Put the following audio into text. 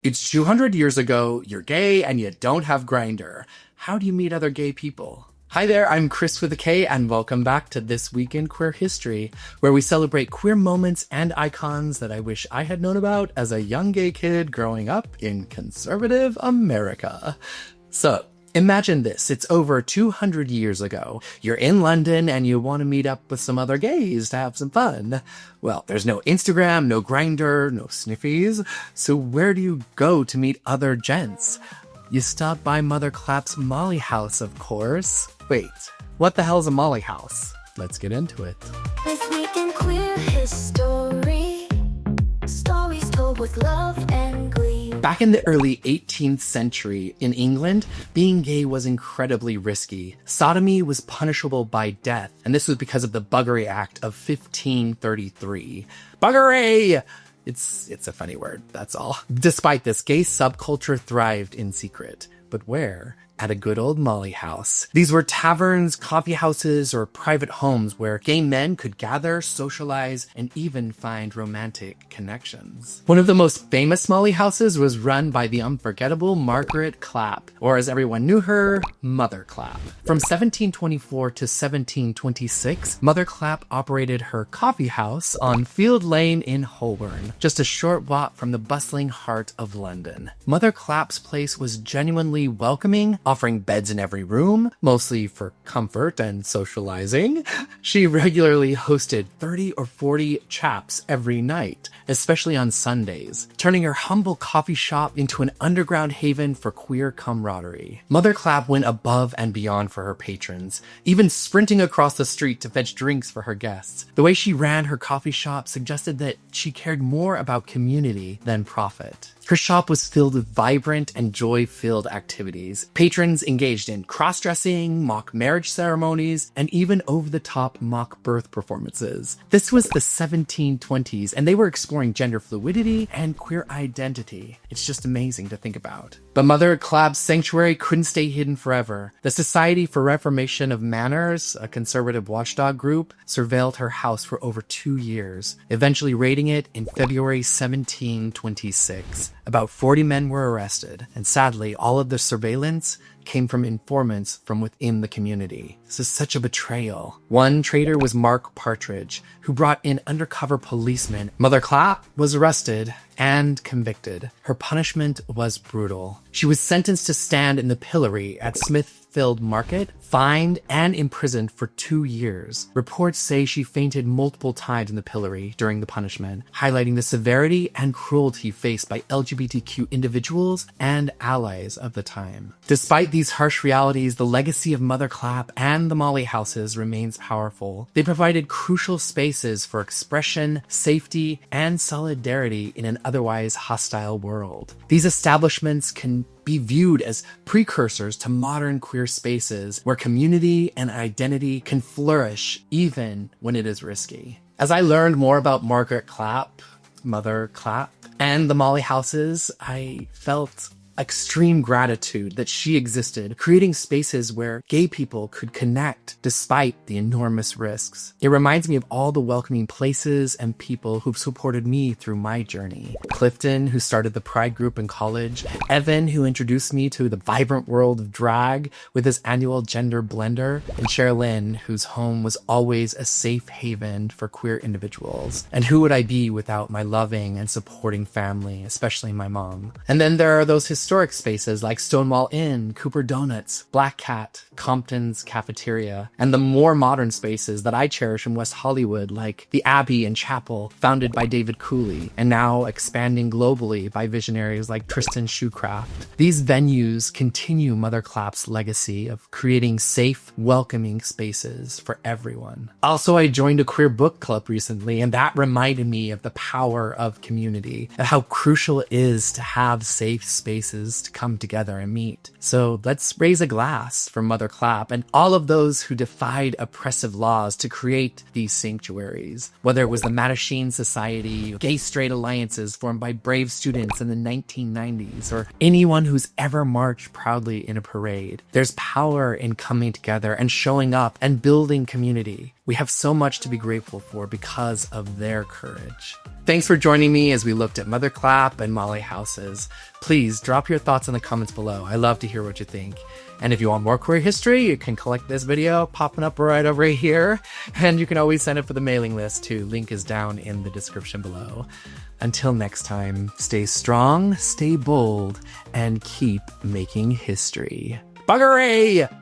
It's 200 years ago, you're gay, and you don't have Grindr. How do you meet other gay people? Hi there, I'm Chris with a K, and welcome back to This Week in Queer History, where we celebrate queer moments and icons that I wish I had known about as a young gay kid growing up in conservative America. So, imagine this, it's over 200 years ago. You're in London and you want to meet up with some other gays to have some fun. Well, there's no Instagram, no Grindr, no sniffies, so where do you go to meet other gents? You stop by Mother Clap's Molly House, of course. Wait, what the hell's a Molly House? Let's get into it. This week in queer history, stories told with love and glee. Back in the early 18th century in England, being gay was incredibly risky. Sodomy was punishable by death, and this was because of the Buggery Act of 1533. Buggery! It's a funny word, that's all. Despite this, gay subculture thrived in secret. But where? At a good old Molly House. These were taverns, coffee houses, or private homes where gay men could gather, socialize, and even find romantic connections. One of the most famous Molly Houses was run by the unforgettable Margaret Clapp, or as everyone knew her, Mother Clapp. From 1724 to 1726, Mother Clapp operated her coffee house on Field Lane in Holborn, just a short walk from the bustling heart of London. Mother Clapp's place was genuinely welcoming, offering beds in every room, mostly for comfort and socializing. She regularly hosted 30 or 40 chaps every night, especially on Sundays, turning her humble coffee shop into an underground haven for queer camaraderie. Mother Clapp went above and beyond for her patrons, even sprinting across the street to fetch drinks for her guests. The way she ran her coffee shop suggested that she cared more about community than profit. Her shop was filled with vibrant and joy-filled activities. Patrons engaged in cross-dressing, mock marriage ceremonies, and even over-the-top mock birth performances. This was the 1720s, and they were exploring gender fluidity and queer identity. It's just amazing to think about. But Mother Clapp's sanctuary couldn't stay hidden forever. The Society for Reformation of Manners, a conservative watchdog group, surveilled her house for over 2 years, eventually raiding it in February 1726. About 40 men were arrested, and sadly, all of the surveillance came from informants from within the community. This is such a betrayal. One traitor was Mark Partridge, who brought in undercover policemen. Mother Clapp was arrested and convicted. Her punishment was brutal. She was sentenced to stand in the pillory at Smithfield Market, fined and imprisoned for 2 years. Reports say she fainted multiple times in the pillory during the punishment, highlighting the severity and cruelty faced by LGBTQ individuals and allies of the time. Despite these harsh realities, the legacy of Mother Clapp and the Molly Houses remains powerful. They provided crucial spaces for expression, safety, and solidarity in an otherwise hostile world. These establishments can be viewed as precursors to modern queer spaces where community and identity can flourish even when it is risky. As I learned more about Margaret Clapp, Mother Clapp, and the Molly Houses, I felt extreme gratitude that she existed, creating spaces where gay people could connect despite the enormous risks. It reminds me of all the welcoming places and people who've supported me through my journey. Clifton, who started the Pride group in college, Evan, who introduced me to the vibrant world of drag with his annual gender blender, and Sherilyn, whose home was always a safe haven for queer individuals. And who would I be without my loving and supporting family, especially my mom? And then there are those historic spaces like Stonewall Inn, Cooper Donuts, Black Cat, Compton's Cafeteria, and the more modern spaces that I cherish in West Hollywood like the Abbey and Chapel, founded by David Cooley, and now expanding globally by visionaries like Tristan Shucraft. These venues continue Mother Clapp's legacy of creating safe, welcoming spaces for everyone. Also, I joined a queer book club recently, and that reminded me of the power of community, and how crucial it is to have safe spaces to come together and meet. So let's raise a glass for Mother Clapp and all of those who defied oppressive laws to create these sanctuaries. Whether it was the Mattachine Society, gay-straight alliances formed by brave students in the 1990s, or anyone who's ever marched proudly in a parade. There's power in coming together and showing up and building community. We have so much to be grateful for because of their courage. Thanks for joining me as we looked at Mother Clap and Molly Houses. Please drop your thoughts in the comments below. I love to hear what you think. And if you want more queer history, you can collect this video popping up right over here. And you can always sign up for the mailing list too. Link is down in the description below. Until next time, stay strong, stay bold, and keep making history. Buggery!